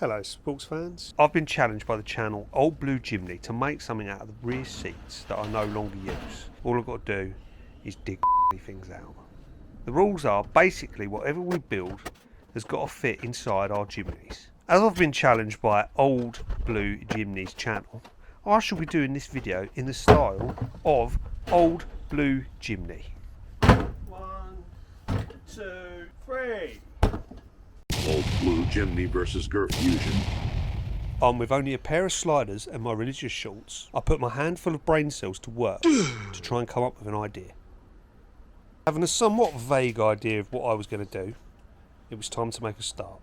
Hello sports fans. I've been challenged by the channel Old Blue Jimny to make something out of the rear seats that I no longer use. All I've got to do is dig things out. The rules are basically whatever we build has got to fit inside our Jimnys. As I've been challenged by Old Blue Jimny's channel, I shall be doing this video in the style of Old Blue Jimny. 1, 2, 3. Old Blue Jimny versus GERfusion. Armed with only a pair of sliders and my religious shorts, I put my handful of brain cells to work to try and come up with an idea. Having a somewhat vague idea of what I was going to do, it was time to make a start.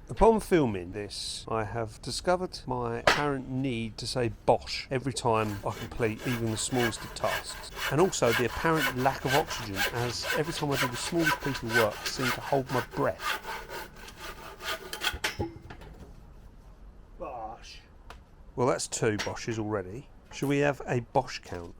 Upon filming this, I have discovered my apparent need to say bosh every time I complete even the smallest of tasks, and also the apparent lack of oxygen, as every time I do the smallest piece of work I seem to hold my breath. Bosh. Well, that's 2 boshes already. Shall we have a bosh count?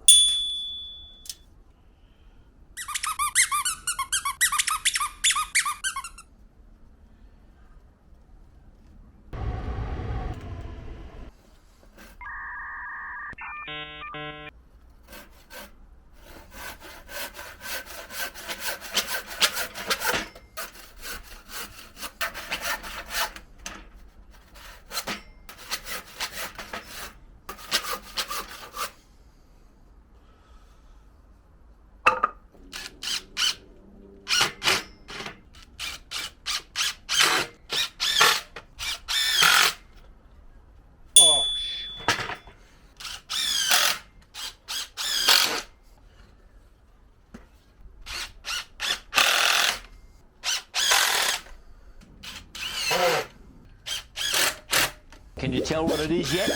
Can you tell what it is yet?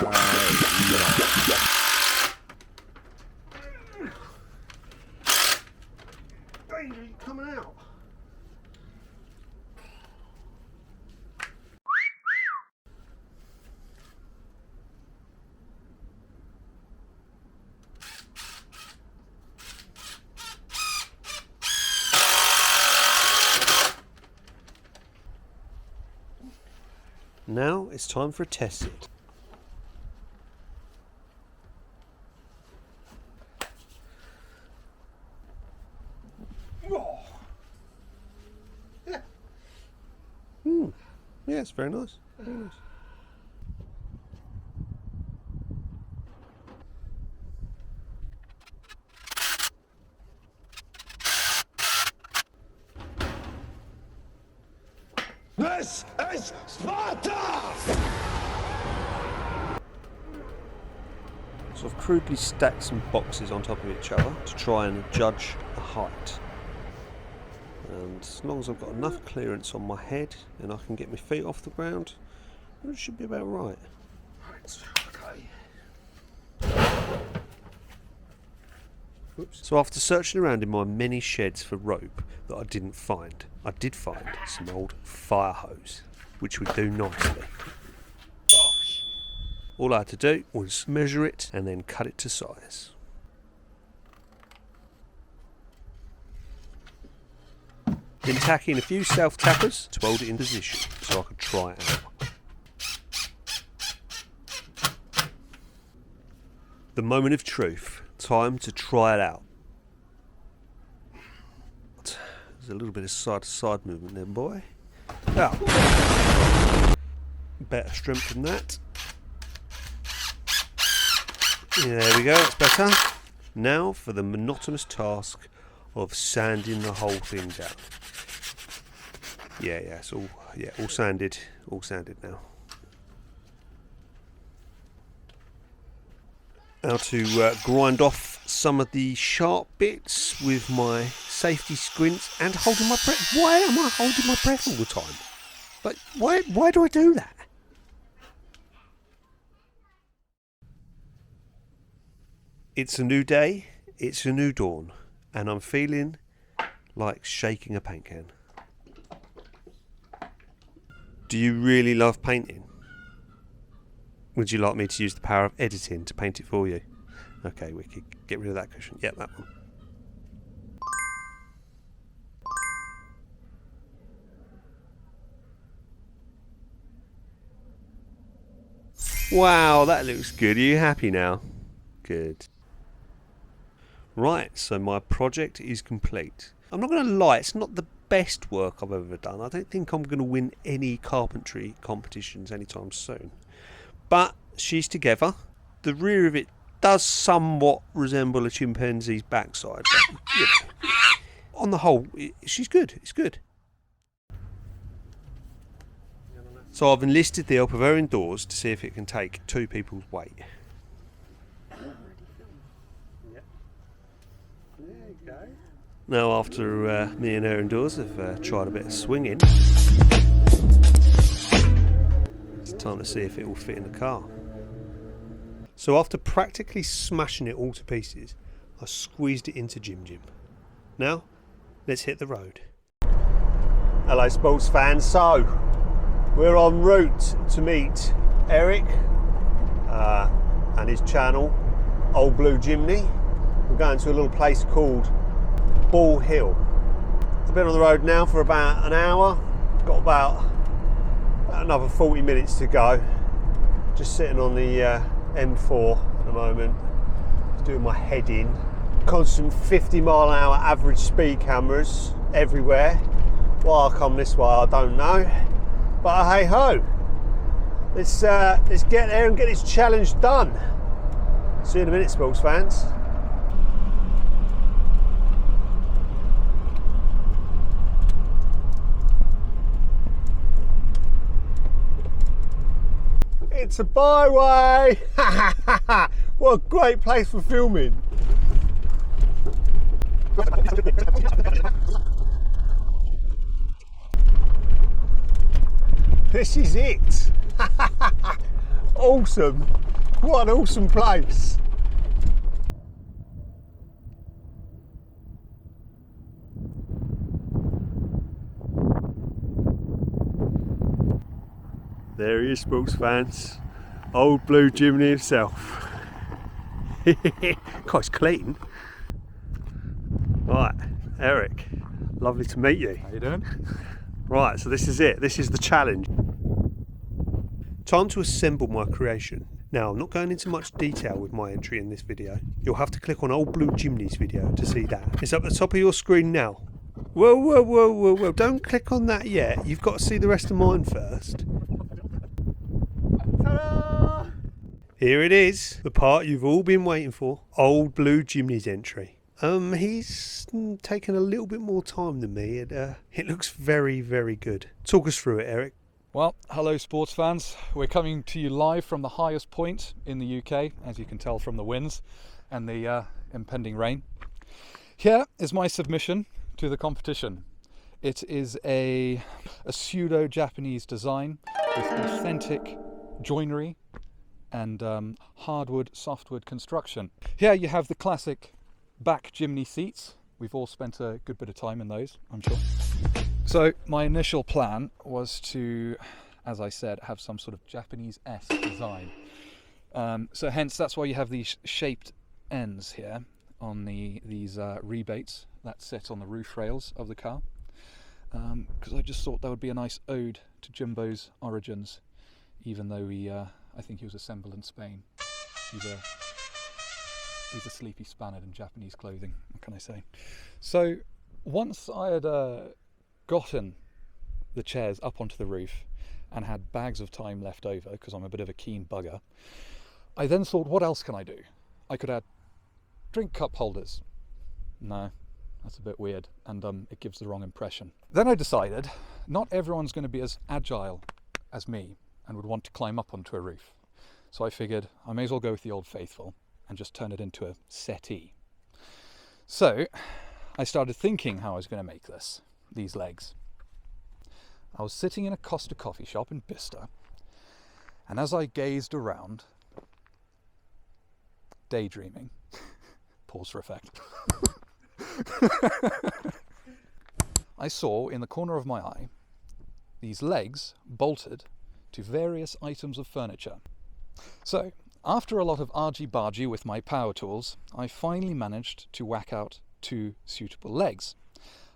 No. Danger, you're coming out. Now it's time for a test sit. Oh. Yeah. Yeah, it's very nice. Very nice. This is Sparta! So I've crudely stacked some boxes on top of each other to try and judge the height. And as long as I've got enough clearance on my head and I can get my feet off the ground, it should be about right. Oops. So after searching around in my many sheds for rope that I didn't find, I did find some old fire hose, which would do nicely. All I had to do was measure it and then cut it to size. Then tack in a few self-tappers to hold it in position so I could try it out. The moment of truth. Time to try it out. There's a little bit of side-to-side movement there, boy. Oh. Better strength than that. Yeah, there we go, that's better. Now for the monotonous task of sanding the whole thing down. Yeah, it's all sanded now. Now to grind off some of the sharp bits with my safety squints and holding my breath. Why am I holding my breath all the time? Like, why do I do that? It's a new day, it's a new dawn, and I'm feeling like shaking a paint can. Do you really love painting? Would you like me to use the power of editing to paint it for you? Okay, we could get rid of that cushion. Yep, that one. Wow, that looks good. Are you happy now? Good. Right, so my project is complete. I'm not going to lie, it's not the best work I've ever done. I don't think I'm going to win any carpentry competitions anytime soon. But she's together. The rear of it does somewhat resemble a chimpanzee's backside. But, you know, on the whole, she's good. It's good. So I've enlisted the help of her indoors to see if it can take 2 people's weight. Now after me and her indoors have tried a bit of swinging, it's time to see if it will fit in the car. So after practically smashing it all to pieces, I squeezed it into Jim. Now, let's hit the road. Hello sports fans, so we're en route to meet Eric and his channel, Old Blue Jimny. We're going to a little place called Ball Hill. I've been on the road now for about an hour. Got about another 40 minutes to go. Just sitting on the M4 at the moment, doing my head in. Constant 50-mile-an-hour average speed cameras everywhere. Why I come this way, I don't know. But hey ho, let's get there and get this challenge done. See you in a minute, sports fans. It's a byway! What a great place for filming! This is it! Awesome! What an awesome place! There he is, sports fans. Old Blue Jimny himself. Quite clean. Right, Eric, lovely to meet you. How you doing? Right, so this is it. This is the challenge. Time to assemble my creation. Now, I'm not going into much detail with my entry in this video. You'll have to click on Old Blue Jimny's video to see that. It's up the top of your screen now. Whoa, don't click on that yet. You've got to see the rest of mine first. Ta-da! Here it is, the part you've all been waiting for. Old Blue Jimny's entry. He's taken a little bit more time than me. It looks very, very good. Talk us through it, Eric. Well, hello sports fans. We're coming to you live from the highest point in the UK, as you can tell from the winds and the impending rain. Here is my submission to the competition. It is a pseudo-Japanese design with authentic joinery and hardwood, softwood construction. Here you have the classic back Jimny seats. We've all spent a good bit of time in those, I'm sure. So my initial plan was to, as I said, have some sort of Japanese-esque design. So hence that's why you have these shaped ends here on these rebates that sit on the roof rails of the car. Because I just thought that would be a nice ode to Jimbo's origins, even though I think he was assembled in Spain. He's a sleepy Spaniard in Japanese clothing, what can I say? So once I had gotten the chairs up onto the roof and had bags of time left over, because I'm a bit of a keen bugger, I then thought, what else can I do? I could add drink cup holders. No, that's a bit weird, and it gives the wrong impression. Then I decided not everyone's going to be as agile as me and would want to climb up onto a roof. So I figured I may as well go with the old faithful and just turn it into a settee. So I started thinking how I was going to make these legs. I was sitting in a Costa coffee shop in Bicester, and as I gazed around, daydreaming, Pause for effect. I saw in the corner of my eye these legs bolted to various items of furniture. So, after a lot of argy-bargy with my power tools, I finally managed to whack out 2 suitable legs.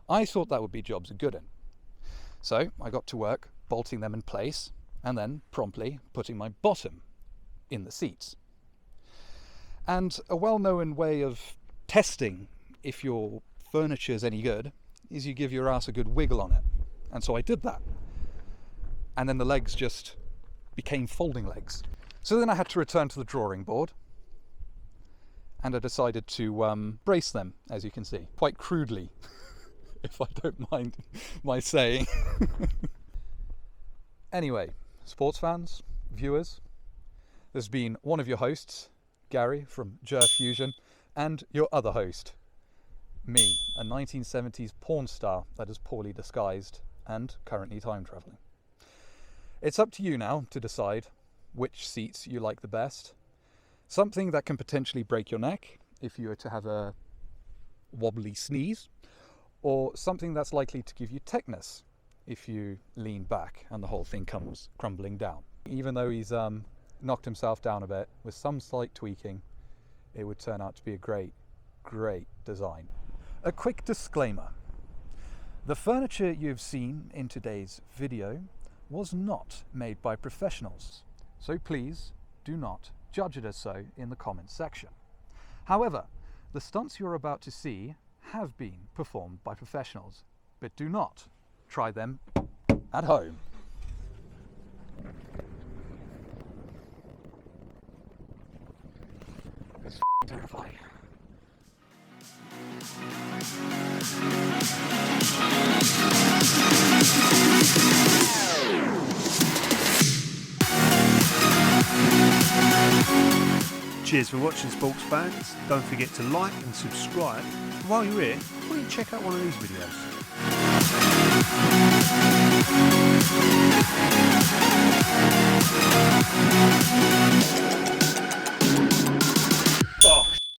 I thought that would be jobs a good 'un. So I got to work bolting them in place and then promptly putting my bottom in the seats. And a well-known way of testing if your furniture is any good is you give your ass a good wiggle on it. And so I did that. And then the legs just became folding legs. So then I had to return to the drawing board, and I decided to brace them, as you can see, quite crudely, if I don't mind my saying. Anyway, sports fans, viewers, there's been one of your hosts, Gary from GERfusion, and your other host, me, a 1970s porn star that is poorly disguised and currently time travelling. It's up to you now to decide which seats you like the best. Something that can potentially break your neck if you were to have a wobbly sneeze, or something that's likely to give you tetanus if you lean back and the whole thing comes crumbling down. Even though he's knocked himself down a bit, with some slight tweaking, it would turn out to be a great design. A quick disclaimer. The furniture you've seen in today's video was not made by professionals, so please do not judge it as so in the comments section. However, the stunts you're about to see have been performed by professionals, but do not try them at home. It's terrifying. Cheers for watching, sports fans. Don't forget to like and subscribe. And while you're here, why don't you check out one of these videos?